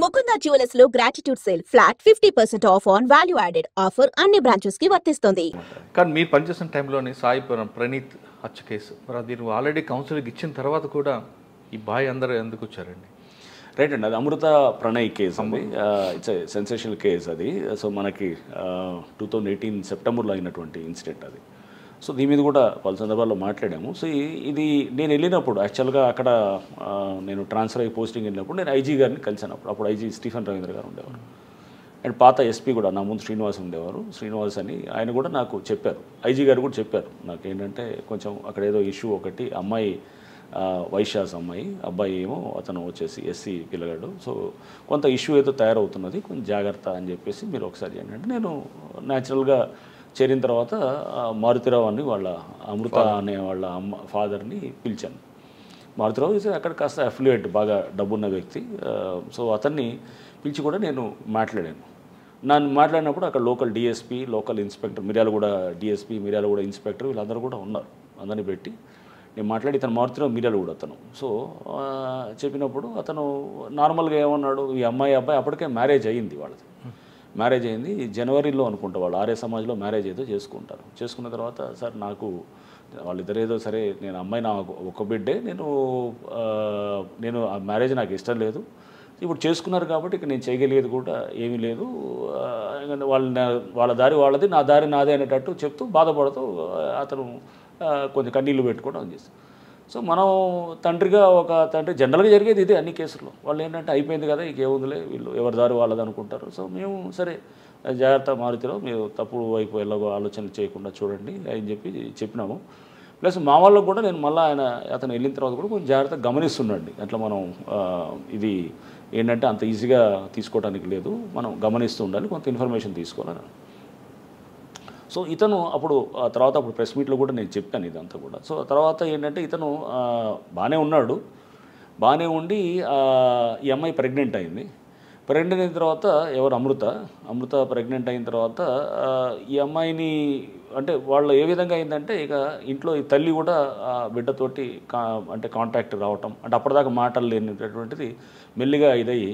Mukunda jewellers లో gratitude sale flat 50% of on value added offer అన్ని branches కి వర్తిస్తుంది. కానీ మీరు పనిచేసిన టైంలోని సాయి ప్రణీత్ హత్య కేసు మరి అది ఆల్రెడీ కౌన్సిలింగ్ ఇచ్చిన తర్వాత కూడా ఈ బాయ్ అందరూ ఎందుకు వచ్చారండి? రైట్ అండి, అది అమృత ప్రణయ్ కేసు అండి. ఇట్స్ సెన్సేషనల్ కేసు అది. సో మనకి 2018 సెప్టెంబర్లో అయినటువంటి ఇన్సిడెంట్ అది. సో దీని మీద కూడా పలు సందర్భాల్లో మాట్లాడాము. సో ఇది నేను వెళ్ళినప్పుడు యాక్చువల్గా అక్కడ నేను ట్రాన్స్ఫర్ అయ్యి పోస్టింగ్ వెళ్ళినప్పుడు నేను ఐజీ గారిని కలిసాను. అప్పుడు ఐజీ స్టీఫెన్ రవీంద్ర గారు ఉండేవారు అండ్ పాత ఎస్పీ కూడా నా ముందు శ్రీనివాస్ ఉండేవారు. శ్రీనివాస్ అని ఆయన కూడా నాకు చెప్పారు, ఐజీ గారు కూడా చెప్పారు నాకు ఏంటంటే కొంచెం అక్కడ ఏదో ఇష్యూ ఒకటి, అమ్మాయి వైశ్యాస్ అమ్మాయి, అబ్బాయి ఏమో అతను వచ్చేసి ఎస్సీ పిల్లగాడు, సో కొంత ఇష్యూ ఏదో తయారవుతున్నది, కొంచెం జాగ్రత్త అని చెప్పేసి మీరు ఒకసారి ఏంటంటే నేను న్యాచురల్గా చేరిన తర్వాత మారుతిరావు అని వాళ్ళ అమృత అనే వాళ్ళ ఫాదర్ని పిలిచాను. మారుతిరావు అక్కడ కాస్త అఫిలియేట్ బాగా డబ్బున్న వ్యక్తి. సో అతన్ని పిలిచి కూడా నేను మాట్లాడాను. నన్ను మాట్లాడినప్పుడు అక్కడ local DSP, local inspector, Miryalaguda DSP, Miryalaguda inspector వీళ్ళందరూ కూడా ఉన్నారు. అందరినీ పెట్టి నేను మాట్లాడి ఇతను మారుతిరావు మిర్యాలగూడ అతను. సో చెప్పినప్పుడు అతను నార్మల్గా ఏమన్నాడు, ఈ అబ్బాయి అప్పటికే మ్యారేజ్ అయ్యింది, వాళ్ళది మ్యారేజ్ అయింది జనవరిలో అనుకుంటా, వాళ్ళు ఆర్య సమాజ్లో మ్యారేజ్ ఏదో చేసుకుంటారు. చేసుకున్న తర్వాత సార్ నాకు వాళ్ళిద్దరు ఏదో సరే నేను అమ్మాయి నా ఒక బిడ్డే, నేను ఆ మ్యారేజ్ నాకు ఇష్టం లేదు, ఇప్పుడు చేసుకున్నారు కాబట్టి ఇక నేను చేయగలిగేది కూడా ఏమీ లేదు, వాళ్ళ దారి వాళ్ళది, నా దారి నాదే అనేటట్టు చెప్తూ బాధపడుతూ అతను కొంచెం కన్నీళ్ళు పెట్టుకోవడం చేస్తాం. సో మనం తండ్రిగా ఒక తండ్రి జనరల్గా జరిగేది ఇదే అన్ని కేసుల్లో. వాళ్ళు ఏంటంటే అయిపోయింది కదా ఇంకేముందిలే, వీళ్ళు ఎవరి దారి వాళ్ళది అనుకుంటారు. సో మేము సరే జాగ్రత్త మారుతిలో మీరు తప్పుడు వైపు ఎలాగో ఆలోచన చేయకుండా చూడండి అని చెప్పినాము. ప్లస్ మా వాళ్ళకు కూడా నేను మళ్ళీ అతను వెళ్ళిన తర్వాత కూడా కొంచెం జాగ్రత్తగా గమనిస్తున్నాండి. అట్లా మనం ఇది ఏంటంటే అంత ఈజీగా తీసుకోవడానికి లేదు, మనం గమనిస్తూ ఉండాలి, కొంత ఇన్ఫర్మేషన్ తీసుకోవాలని. సో ఇతను అప్పుడు ప్రెస్ మీట్లో కూడా నేను చెప్పాను ఇదంతా కూడా. సో తర్వాత ఏంటంటే ఇతను బాగానే ఉన్నాడు, బాగానే ఉండి ఈ అమ్మాయి ప్రెగ్నెంట్ అయింది. ప్రెగ్నెంట్ అయిన తర్వాత అమృత ప్రెగ్నెంట్ అయిన తర్వాత ఈ అమ్మాయిని అంటే వాళ్ళు ఏ విధంగా అయిందంటే ఇక ఇంట్లో ఈ తల్లి కూడా బిడ్డతోటి అంటే కాంటాక్ట్ రావటం, అంటే అప్పటిదాకా మాటలు లేనిటటువంటిది మెల్లిగా ఇదయ్యి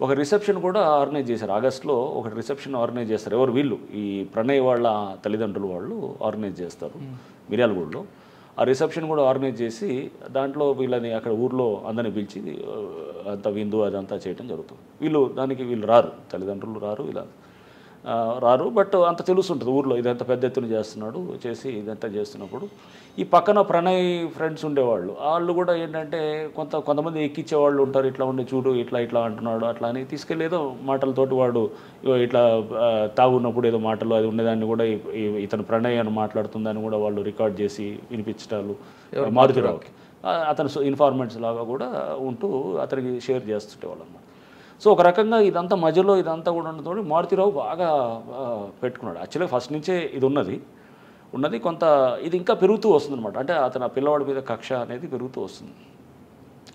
ఒక రిసెప్షన్ కూడా ఆర్గనైజ్ చేశారు. ఆగస్టులో ఒక రిసెప్షన్ ఆర్గనైజ్ చేస్తారు. ఎవరు వీళ్ళు ఈ ప్రణయ్ వాళ్ళ తల్లిదండ్రులు వాళ్ళు ఆర్గనైజ్ చేస్తారు మిర్యాలగూడలో. ఆ రిసెప్షన్ కూడా ఆర్గనైజ్ చేసి దాంట్లో వీళ్ళని అక్కడ ఊర్లో అందరిని పిలిచి అంత విందు అదంతా చేయడం జరుగుతుంది. వీళ్ళు రారు, తల్లిదండ్రులు రారు, ఇలా రారు. బట్ అంత తెలుస్తుంటుంది ఊర్లో ఇదంతా పెద్ద ఎత్తున చేస్తున్నాడు, చేసి ఇదంతా చేస్తున్నప్పుడు ఈ పక్కన ప్రణయ్ ఫ్రెండ్స్ ఉండేవాళ్ళు, వాళ్ళు కూడా ఏంటంటే కొంతమంది ఎక్కించేవాళ్ళు ఉంటారు, ఇట్లా ఉండి చూడు ఇట్లా అంటున్నాడు అట్లా అని తీసుకెళ్ళి ఏదో మాటలతోటి వాడు ఇట్లా తాగున్నప్పుడు ఏదో మాటలు అది ఉండేదాన్ని కూడా ఇతను ప్రణయ్ అని మాట్లాడుతుందని కూడా వాళ్ళు రికార్డ్ చేసి వినిపించటాలు మారుతిరావుకి, అతను ఇన్ఫార్మెంట్స్ లాగా కూడా ఉంటూ అతనికి షేర్ చేస్తుంటేవాళ్ళు అన్నమాట. సో ఒక రకంగా ఇదంతా మధ్యలో ఇదంతా కూడా ఉండటంతో మారుతిరావు బాగా పెట్టుకున్నాడు. యాక్చువల్గా ఫస్ట్ నుంచే ఇది ఉన్నది కొంత ఇది ఇంకా పెరుగుతూ వస్తుంది అనమాట. అంటే అతను ఆ పిల్లవాడి మీద కక్ష అనేది పెరుగుతూ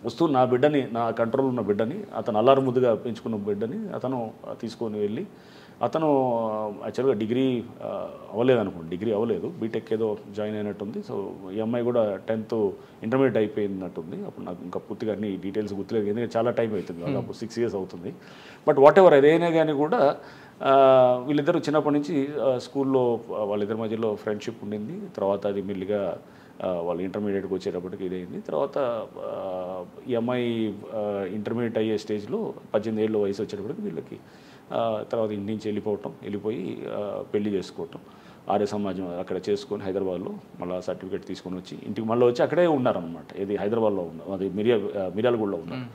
వస్తూ నా బిడ్డని, నా కంట్రోల్ ఉన్న బిడ్డని, అతను అల్లారు ముద్దుగా పెంచుకున్న బిడ్డని అతను తీసుకొని వెళ్ళి అతను యాక్చువల్గా డిగ్రీ అవ్వలేదు, బీటెక్ ఏదో జాయిన్ అయినట్టుంది. సో ఈ అమ్మాయి కూడా 10th ఇంటర్మీడియట్ అయిపోయినట్టుంది. అప్పుడు నాకు ఇంకా పూర్తిగా అన్ని డీటెయిల్స్ గుర్తులేదు, ఎందుకంటే చాలా టైం అవుతుంది, అప్పుడు 6 years అవుతుంది. బట్ వాట్ ఎవర్ అదైనా కానీ కూడా వీళ్ళిద్దరూ చిన్నప్పటి నుంచి స్కూల్లో వాళ్ళిద్దరి మధ్యలో ఫ్రెండ్షిప్ ఉండింది. తర్వాత అది మెల్లిగా వాళ్ళు ఇంటర్మీడియట్కి వచ్చేటప్పటికి ఇదైంది. తర్వాత ఈ అమ్మాయి ఇంటర్మీడియట్ అయ్యే స్టేజ్లో 18 ఏళ్ళ వయసు వచ్చేటప్పటికి వీళ్ళకి తర్వాత ఇంటి నుంచి వెళ్ళిపోయి పెళ్లి చేసుకోవటం, ఆర్య సమాజం అక్కడ చేసుకొని హైదరాబాద్లో మళ్ళీ సర్టిఫికేట్ తీసుకొని వచ్చి ఇంటికి మళ్ళీ వచ్చి అక్కడే ఉన్నారనమాట. ఇది హైదరాబాద్లో ఉన్నారు, అది మిర్యాలగూడలో ఉన్నారు.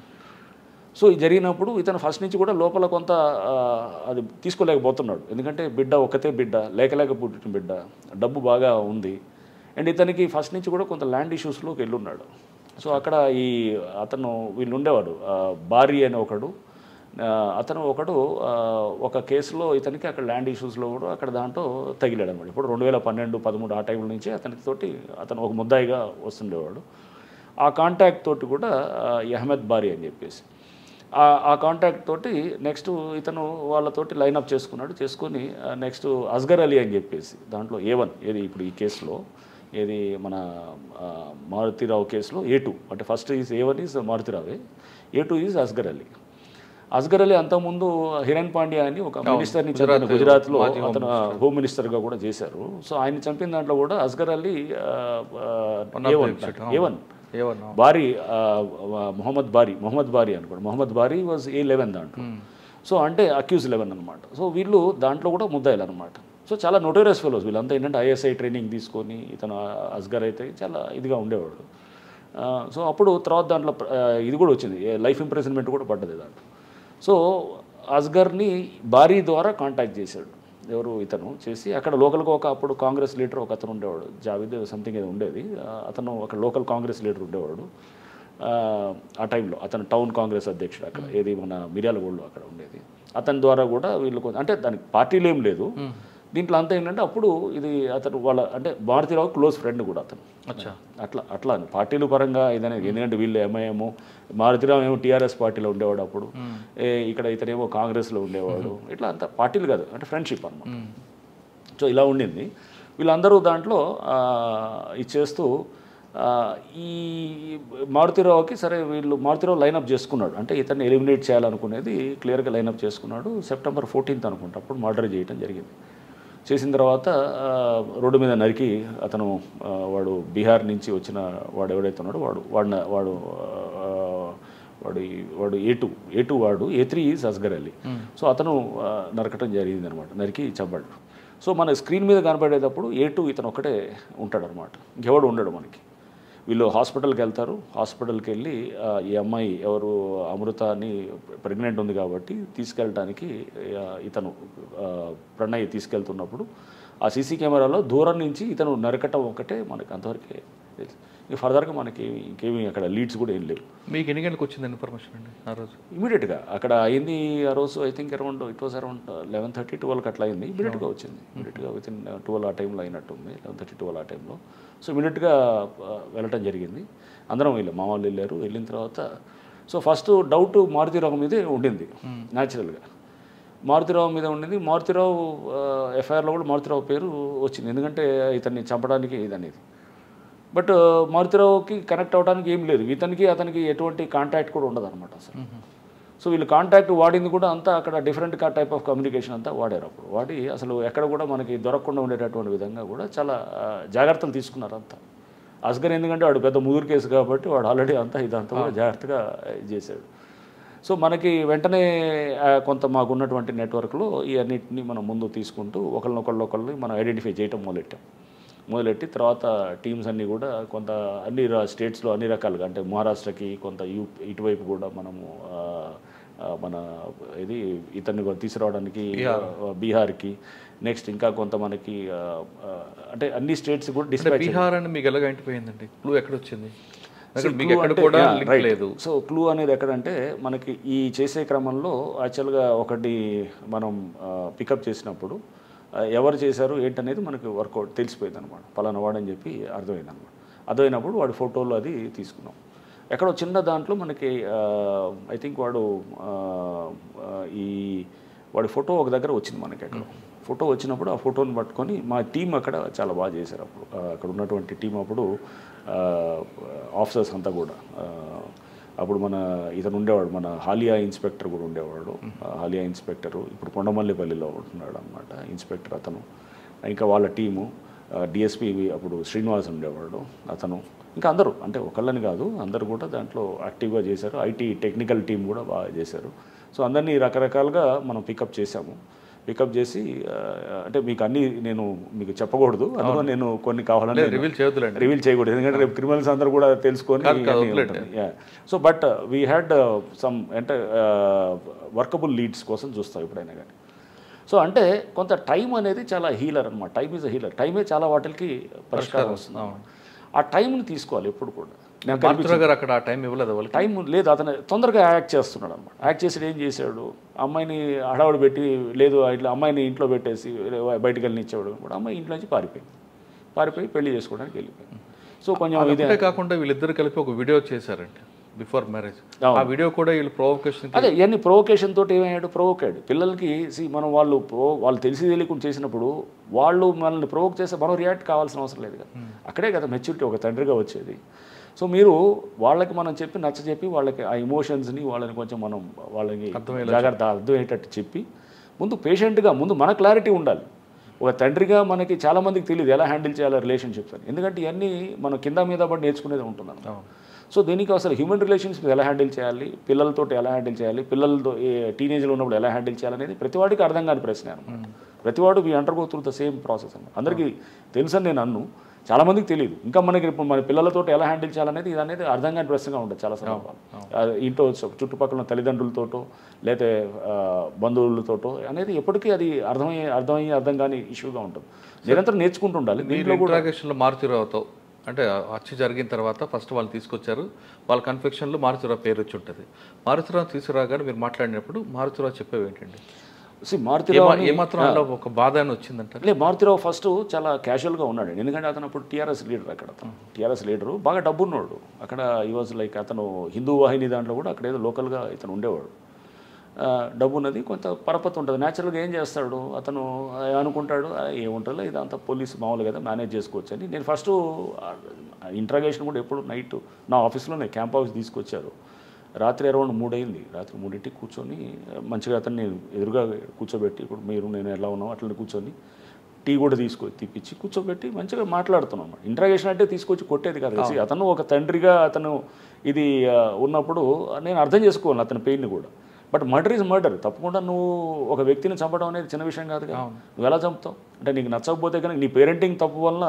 సో ఇది జరిగినప్పుడు ఇతను ఫస్ట్ నుంచి కూడా లోపల కొంత అది తీసుకోలేకపోతున్నాడు, ఎందుకంటే ఒక్కతే బిడ్డ, లేక పుట్టిన బిడ్డ, డబ్బు బాగా ఉంది. అండ్ ఇతనికి ఫస్ట్ నుంచి కూడా కొంత ల్యాండ్ ఇష్యూస్లోకి వెళ్ళున్నాడు. సో అక్కడ వీళ్ళు ఉండేవాడు భారీ అని అతను ఒక కేసులో ఇతనికి అక్కడ ల్యాండ్ ఇష్యూస్లో కూడా అక్కడ దాంట్లో తగిలాడు అనమాట. ఇప్పుడు 2012-13 ఆ టైంలో నుంచి అతను ఒక ముద్దాయిగా వస్తుండేవాడు. ఆ కాంటాక్ట్ తోటి కూడా అహ్మద్ బారీ అని చెప్పేసి ఆ కాంటాక్ట్ తోటి నెక్స్ట్ ఇతను వాళ్ళతోటి లైనప్ చేసుకొని నెక్స్ట్ అస్గర్ అలీ అని చెప్పేసి దాంట్లో A1 ఏది ఇప్పుడు ఈ కేసులో ఏది మన మారుతిరావు కేసులో A2, అంటే ఫస్ట్ ఈజ్ A1 ఈజ్ మారుతిరావే, A2 ఈజ్ అస్గర్ అలీ. అస్గర్ అలీ అంతకుముందు హిరణ్ పాండ్యా అని ఒక మినిస్టర్ని చంపిన గుజరాత్లో అతను హోమ్ మినిస్టర్గా కూడా చేశారు. సో ఆయన చంపిన దాంట్లో కూడా అస్గర్ అలీ A1 బారీ మొహమ్మద్ బారీ అనుకోండి. మొహమ్మద్ బారీ వాజ్ A11 దాంట్లో. సో అంటే అక్యూజ్ 11 అనమాట. సో వీళ్ళు దాంట్లో కూడా ముద్దాయిలు అనమాట. సో చాలా నోటోరియస్ ఫెలోస్ వీళ్ళంతా ఏంటంటే ISI ట్రైనింగ్ తీసుకొని ఇతను అస్గర్ అయితే చాలా ఇదిగా ఉండేవాడు. సో అప్పుడు తర్వాత దాంట్లో ఇది కూడా వచ్చింది, లైఫ్ ఇంప్రెజన్మెంట్ కూడా పడ్డది దాంట్లో. సో అస్గర్ని బారీ ద్వారా కాంటాక్ట్ చేశాడు ఎవరు ఇతను చేసి, అక్కడ లోకల్గా అప్పుడు కాంగ్రెస్ లీడర్ ఒక అతను ఉండేవాడు, జావేద్ సంథింగ్ ఏదో ఉండేది, అతను ఒక లోకల్ కాంగ్రెస్ లీడర్ ఉండేవాడు ఆ టైంలో. అతను టౌన్ కాంగ్రెస్ అధ్యక్షుడు అక్కడ, ఏది మన మిర్యాలగూడలో అక్కడ ఉండేది. అతని ద్వారా కూడా వీళ్ళు అంటే దానికి పార్టీలు ఏం లేదు దీంట్లో. అంతా ఏంటంటే అప్పుడు ఇది అతను వాళ్ళ అంటే మారుతిరావు క్లోజ్ ఫ్రెండ్ కూడా అతను. అట్లా పార్టీల పరంగా ఇదనేది, ఎందుకంటే వీళ్ళు MIM, మారుతిరావు ఏమో TRS పార్టీలో ఉండేవాడు అప్పుడు, ఇక్కడ ఇతనేమో కాంగ్రెస్లో ఉండేవాడు. ఇట్లా అంత పార్టీలు కాదు, అంటే ఫ్రెండ్షిప్ అనమాట. సో ఇలా ఉండింది. వీళ్ళందరూ దాంట్లో ఇచ్చేస్తూ ఈ మారుతిరావుకి సరే వీళ్ళు మారుతిరావు లైనప్ చేసుకున్నాడు, అంటే ఇతన్ని ఎలిమినేట్ చేయాలనుకునేది క్లియర్గా లైనప్ చేసుకున్నాడు. September 14th అనుకుంటా అప్పుడు మర్డర్ చేయడం జరిగింది. చేసిన తర్వాత రోడ్డు మీద నరికి అతను వాడు బీహార్ నుంచి వచ్చిన వాడు ఎవడైతే ఉన్నాడో వాడు A2 వాడు, A3 is Asghar Ali. So అతను నరకటం జరిగింది అనమాట, నరికి చంపాడు. సో మన స్క్రీన్ మీద కనపడేటప్పుడు A2 ఇతను ఒక్కటే ఉంటాడు అనమాట, ఇంకెవడు ఉండడు మనకి. వీళ్ళు హాస్పిటల్కి వెళ్తారు. హాస్పిటల్కి వెళ్ళి ఈ అమ్మాయి ఎవరు అమృతాని ప్రెగ్నెంట్ ఉంది కాబట్టి తీసుకెళ్ళటానికి ఇతను ప్రణయ్ తీసుకెళ్తున్నప్పుడు ఆ సీసీ కెమెరాలో దూరం నుంచి ఇతను నరకటం ఒకటే మనకి అంతవరకే తెలుసు. ఇంకా ఫర్దర్గా మనకి ఇంకేమీ అక్కడ లీడ్స్ కూడా ఏం లేవు. మీకు ఎన్ని గంటలకు వచ్చింది ఇన్ఫర్మేషన్ అండి ఆ రోజు? ఇమీడియట్గా అక్కడ అయింది ఆ రోజు. ఐ థింక్ అరౌండ్ 11:30, 12 అట్లా అయింది. ఇమీడియట్గా వచ్చింది, ఇమీడియట్గా వితిన్ 12 ఆ టైంలో అయినట్టుంది, 11:30, 12 ఆ టైంలో. సో ఇమీడియట్గా వెళ్ళటం జరిగింది. అందరం వెళ్ళాం, మా వాళ్ళు వెళ్ళారు. వెళ్ళిన తర్వాత సో ఫస్ట్ డౌట్ మారుతిరావు మీదే ఉండింది న్యాచురల్గా. మారుతిరావు మీద ఉండింది. మారుతిరావు FIRలో కూడా మారుతిరావు పేరు వచ్చింది, ఎందుకంటే ఇతన్ని చంపడానికి ఇదనేది. బట్ మారుతిరావుకి కనెక్ట్ అవ్వడానికి ఏం లేదు, ఇతనికి అతనికి ఎటువంటి కాంటాక్ట్ కూడా ఉండదు అనమాట అసలు. సో వీళ్ళు కాంటాక్ట్ వాడింది కూడా అంతా అక్కడ డిఫరెంట్ టైప్ ఆఫ్ కమ్యూనికేషన్ అంతా వాడారు. అప్పుడు వాడి అసలు ఎక్కడ కూడా మనకి దొరకకుండా ఉండేటటువంటి విధంగా కూడా చాలా జాగ్రత్తలు తీసుకున్నారు అంతా. అస్గర్ ఎందుకంటే వాడు పెద్ద ముదురు కేసు కాబట్టి వాడు ఆల్రెడీ అంతా ఇదంతా కూడా జాగ్రత్తగా చేశాడు. సో మనకి వెంటనే కొంత మాకున్నటువంటి నెట్వర్క్లో ఈ అన్నింటినీ మనం ముందు తీసుకుంటూ ఒకళ్ళని మనం ఐడెంటిఫై చేయటం మొదలెట్టి తర్వాత టీమ్స్ అన్నీ కూడా కొంత అన్ని స్టేట్స్లో అన్ని రకాలుగా, అంటే మహారాష్ట్రకి కొంత ఇటువైపు కూడా మనము మన ఇది ఇతన్ని కూడా తీసుకురావడానికి బీహార్కి, నెక్స్ట్ ఇంకా కొంత మనకి అంటే అన్ని స్టేట్స్ కూడా డిస్పాచ్. బీహార్ అని మీకు ఎలాగ అయిపోయిందండి? క్లూ ఎక్కడ వచ్చింది? సో క్లూ అనేది ఎక్కడంటే మనకి ఈ చేసే క్రమంలో యాక్చువల్గా ఒకటి మనం పికప్ చేసినప్పుడు ఎవరు చేశారు ఏంటనేది మనకు వర్కౌట్ తెలిసిపోయింది అనమాట. పలానా వాడని చెప్పి అర్థమైంది అనమాట. అర్థమైనప్పుడు వాడి ఫోటోలు అది తీసుకున్నాం. ఎక్కడో చిన్న దాంట్లో మనకి ఐ థింక్ వాడి ఫోటో ఒక దగ్గర వచ్చింది మనకి. ఫోటో వచ్చినప్పుడు ఆ ఫోటోని పట్టుకొని మా టీం అక్కడ చాలా బాగా చేశారు. అక్కడ ఉన్నటువంటి టీం అప్పుడు ఆఫీసర్స్ అంతా కూడా అప్పుడు ఇతను ఉండేవాడు, మన హాలియా ఇన్స్పెక్టర్ కూడా ఉండేవాడు. హాలియా ఇన్స్పెక్టరు ఇప్పుడు కొండమల్లిపల్లిలో ఉంటున్నాడు అనమాట ఇన్స్పెక్టర్ అతను. ఇంకా వాళ్ళ టీము DSP అప్పుడు శ్రీనివాస్ ఉండేవాడు అతను. ఇంకా అందరూ, అంటే ఒకళ్ళని కాదు, అందరూ కూడా దాంట్లో యాక్టివ్గా చేశారు. IT టెక్నికల్ టీం కూడా బాగా చేశారు. సో అందరినీ రకరకాలుగా మనం పికప్ చేశాము. పికప్ చేసి అంటే మీకు అన్నీ నేను మీకు చెప్పకూడదు, అందులో నేను కొన్ని కావాలని రివీల్ చేయకూడదు, ఎందుకంటే రేపు క్రిమినల్స్ అందరూ కూడా తెలుసుకొని. So but we had some అంటే వర్కబుల్ లీడ్స్ కోసం చూస్తాం ఎప్పుడైనా కానీ. సో అంటే కొంత టైం అనేది చాలా హీలర్ అనమాట. Time is a healer. టైమే చాలా వాటికి పరిష్కారం వస్తుంది. ఆ టైంని తీసుకోవాలి ఎప్పుడు కూడా. అక్కడ టైం ఇవ్వలేదు, టైం లేదు, అతను తొందరగా యాక్ట్ చేస్తున్నాడు అనమాట. యాక్ట్ చేసి ఏం చేశాడు, అమ్మాయిని హడావుడు పెట్టి లేదు ఇట్లా అమ్మాయిని ఇంట్లో పెట్టేసి బయటకు వెళ్ళనిచ్చేవాడు. అమ్మాయి ఇంట్లో నుంచి పారిపోయి పెళ్లి చేసుకోవడానికి వెళ్ళిపోయింది. సో కొంచెం ఇదే కాకుండా వీళ్ళిద్దరు కలిపి ఒక వీడియో చేశారండి, బిఫోర్ మ్యారేజ్. ఆ వీడియో కూడా వీళ్ళు ప్రొవొకేషన్, అదే ఇవన్నీ ప్రొవొకేషన్ తోటి ఏమయ్యాడు, ప్రొవోక్ అయ్యాడు. పిల్లలకి మనం వాళ్ళు తెలిసి తెలియకుండా చేసినప్పుడు వాళ్ళు మనల్ని ప్రొవోక్ చేస్తే మనం రియాక్ట్ కావాల్సిన అవసరం లేదు కదా. అక్కడే కదా మెచ్యూరిటీ ఒక తండ్రిగా వచ్చేది. సో మీరు వాళ్ళకి మనం చెప్పి నచ్చ చెప్పి వాళ్ళకి ఆ ఎమోషన్స్ని వాళ్ళని కొంచెం మనం వాళ్ళకి జాగ్రత్త అర్థమయ్యేటట్టు చెప్పి ముందు పేషెంట్గా ముందు మన క్లారిటీ ఉండాలి. ఒక తండ్రిగా మనకి చాలామందికి తెలియదు ఎలా హ్యాండిల్ చేయాలి రిలేషన్షిప్స్ అని. ఎందుకంటే ఇవన్నీ మనం కింద మీద పడి నేర్చుకునేది ఉంటున్నాను. సో దీనికి అసలు హ్యూమన్ రిలేషన్స్ ఎలా హ్యాండిల్ చేయాలి, పిల్లలతో ఎలా హ్యాండిల్ చేయాలి, పిల్లలతో టీనేజ్లో ఉన్నప్పుడు ఎలా హ్యాండిల్ చేయాలనేది ప్రతివాడికి అర్థం కాని ప్రశ్న అనమాట. ప్రతివాడు we undergo through the same process అన్నమాట. అందరికీ తెలుసని నేను అన్ను, చాలామందికి తెలియదు. ఇంకా మనకి ఇప్పుడు మన పిల్లలతో ఎలా హ్యాండిల్ చేయాలనేది ఇది అనేది అర్థం కాని ప్రశ్నగా ఉంటుంది చాలా సందర్భాలు. ఇంట్లో చుట్టుపక్కల తల్లిదండ్రులతోటో లేదా బంధువులతోటో అనేది ఎప్పటికీ అది అర్థం కాని ఇష్యూగా ఉంటుంది. నిరంతరం నేర్చుకుంటూ ఉండాలి. దీంట్లో కూడా ఇంట్రాగేషన్లో మారుతిరావుతో అంటే హత్య జరిగిన తర్వాత ఫస్ట్ వాళ్ళు తీసుకొచ్చారు, వాళ్ళ కన్ఫెక్షన్లో మారుతిరావు పేరు వచ్చి ఉంటుంది. మారుతిరావు తీసుకురాగానే మీరు మాట్లాడినప్పుడు మారుతిరావు చెప్పేవి ఏంటండి? మారుతిరావు ఏమాత్రం ఒక బాధ అని వచ్చిందంటే లేదు, మారుతిరావు ఫస్ట్ చాలా క్యాజువల్గా ఉన్నాడు. ఎందుకంటే అతను అప్పుడు టీఆర్ఎస్ లీడర్. అక్కడ అతను టీఆర్ఎస్ లీడరు, బాగా డబ్బున్నాడు. అక్కడ ఈ వాజ్ లైక్ అతను హిందూ వాహిని దాంట్లో కూడా అక్కడ ఏదో లోకల్గా ఇతను ఉండేవాడు. డబ్బు ఉన్నది, కొంత పరపతి ఉంటుంది. న్యాచురల్గా ఏం చేస్తాడు అతను అనుకుంటాడు ఏముంటుందో ఇదంతా పోలీసు మామూలు కదా మేనేజ్ చేసుకోవచ్చు అని. నేను ఫస్ట్ ఇంట్రాగేషన్ కూడా ఎప్పుడు నైట్ నా ఆఫీస్లోనే క్యాంప్ హౌస్ తీసుకొచ్చారు. రాత్రి అరౌండ్ 3 అయింది. రాత్రి 3ంటికి కూర్చొని మంచిగా అతన్ని ఎదురుగా కూర్చోబెట్టి, ఇప్పుడు మీరు నేను ఎలా ఉన్నాం అట్లనే కూర్చొని టీ కూడా తీపిచ్చి కూర్చోబెట్టి మంచిగా మాట్లాడుతున్నాం. ఇంట్రాగేషన్ అంటే తీసుకొచ్చి కొట్టేది కాదు. అతను ఒక తండ్రిగా అతను ఇది ఉన్నప్పుడు నేను అర్థం చేసుకోవాలి అతని పెయిన్ని కూడా. But murder is murder. తప్పకుండా నువ్వు ఒక వ్యక్తిని చంపడం అనేది చిన్న విషయం కాదు కదా. నువ్వు ఎలా చంపుతావు అంటే నీకు నచ్చకపోతే కనుక నీ పేరెంటింగ్ తప్పు వలన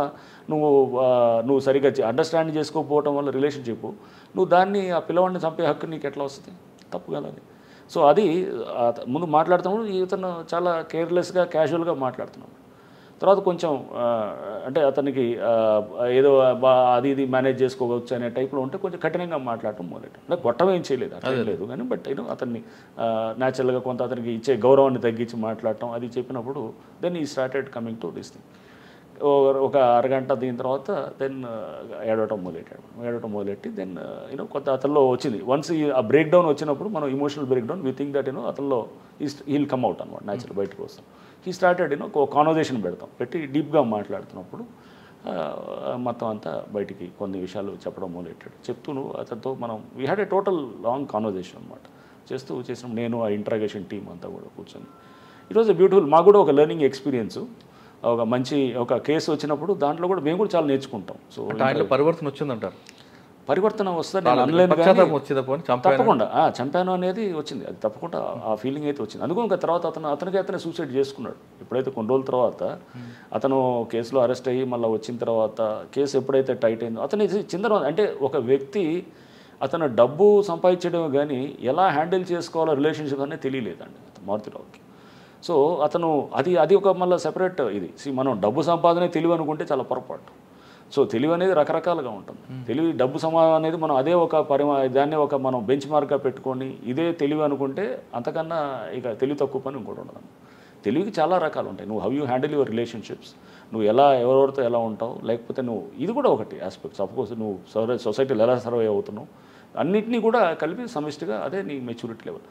నువ్వు సరిగ్గా అండర్స్టాండ్ చేసుకోకపోవడం వల్ల రిలేషన్షిప్ నువ్వు దాన్ని ఆ పిల్లవాడిని చంపే హక్కు నీకు ఎట్లా వస్తుంది? తప్పు కదా అది. సో అది ముందు మాట్లాడుతున్నప్పుడు ఇతను చాలా కేర్లెస్గా క్యాజువల్గా మాట్లాడుతున్నాడు. తర్వాత కొంచెం అంటే అతనికి ఏదో అది ఇది మేనేజ్ చేసుకోవచ్చు అనే టైప్లో ఉంటే కొంచెం కఠినంగా మాట్లాడటం మొదలెట్టాం. అంటే కొట్టం ఏం చేయలేదు, అట్లా లేదు కానీ బట్ అతన్ని న్యాచురల్గా కొంత అతనికి ఇచ్చే గౌరవాన్ని తగ్గించి మాట్లాడటం అది చెప్పినప్పుడు దెన్ ఈ started coming to this thing. ఒక అరగంట దీని తర్వాత దెన్ ఏడవటం మొదలెట్టి దెన్ కొంత అతనిలో వచ్చింది. వన్స్ ఆ బ్రేక్ డౌన్ వచ్చినప్పుడు మనం emotional break down we think that అతనిలో హీల్ కమ్ అవుట్ అనమాట న్యాచురల్ బయటకు వస్తాం. హీ స్టార్టెడ్ ఒక కాన్వర్జేషన్ పెట్టి డీప్గా మాట్లాడుతున్నప్పుడు మొత్తం అంతా బయటికి కొన్ని విషయాలు చెప్పడం మొదలెట్టాడు. చెప్తూ అతనితో మనం we had a total long conversation అనమాట. చేసినప్పుడు నేను ఆ ఇంట్రాగేషన్ టీం అంతా కూడా కూర్చొని ఇట్ వాజ్ ఎ బ్యూటిఫుల్. మాకు కూడా ఒక లెర్నింగ్ ఎక్స్పీరియన్స్. ఒక మంచి ఒక కేసు వచ్చినప్పుడు దాంట్లో కూడా మేము కూడా చాలా నేర్చుకుంటాం. సో ఆయనలో పరివర్తన వచ్చిందంటారు? పరివర్తన వస్తుంది నేను అనలేను కానీ తప్పకుండా చంపాను అనేది వచ్చింది. అది తప్పకుండా ఆ ఫీలింగ్ అయితే వచ్చింది. అందుకని ఇంకా తర్వాత అతనే సూసైడ్ చేసుకున్నాడు. ఎప్పుడైతే కొన్ని రోజుల తర్వాత అతను కేసులో అరెస్ట్ అయ్యి మళ్ళీ వచ్చిన తర్వాత కేసు ఎప్పుడైతే టైట్ అయిందో అతని చిందర అంటే ఒక వ్యక్తి అతను డబ్బు సంపాదించడమే కానీ ఎలా హ్యాండిల్ చేసుకోవాలో రిలేషన్షిప్ అనేది తెలియలేదండి మారుతిరావుకి. సో అతను అది ఒక మళ్ళీ సెపరేట్ ఇది. మనం డబ్బు సంపాదనే తెలివి అనుకుంటే చాలా పొరపాటు. సో తెలివి అనేది రకరకాలుగా ఉంటుంది. తెలివి డబ్బు అనేది మనం అదే ఒక దాన్ని ఒక మనం బెంచ్ మార్క్గా పెట్టుకొని ఇదే తెలివి అనుకుంటే అంతకన్నా ఇక తెలివి తక్కువ పని ఇంకోటి ఉండదు. తెలివికి చాలా రకాలు ఉంటాయి. నువ్వు how you handle your relationships, నువ్వు ఎవరెవరితో ఎలా ఉంటావు, లేకపోతే నువ్వు ఇది కూడా ఒకటి ఆస్పెక్ట్స్. అఫ్కోర్స్ నువ్వు సొసైటీలో ఎలా సర్వే అవుతున్నావు, అన్నింటినీ కూడా కలిపి సమిష్టిగా అదే నీ మెచ్యూరిటీ లెవెల్.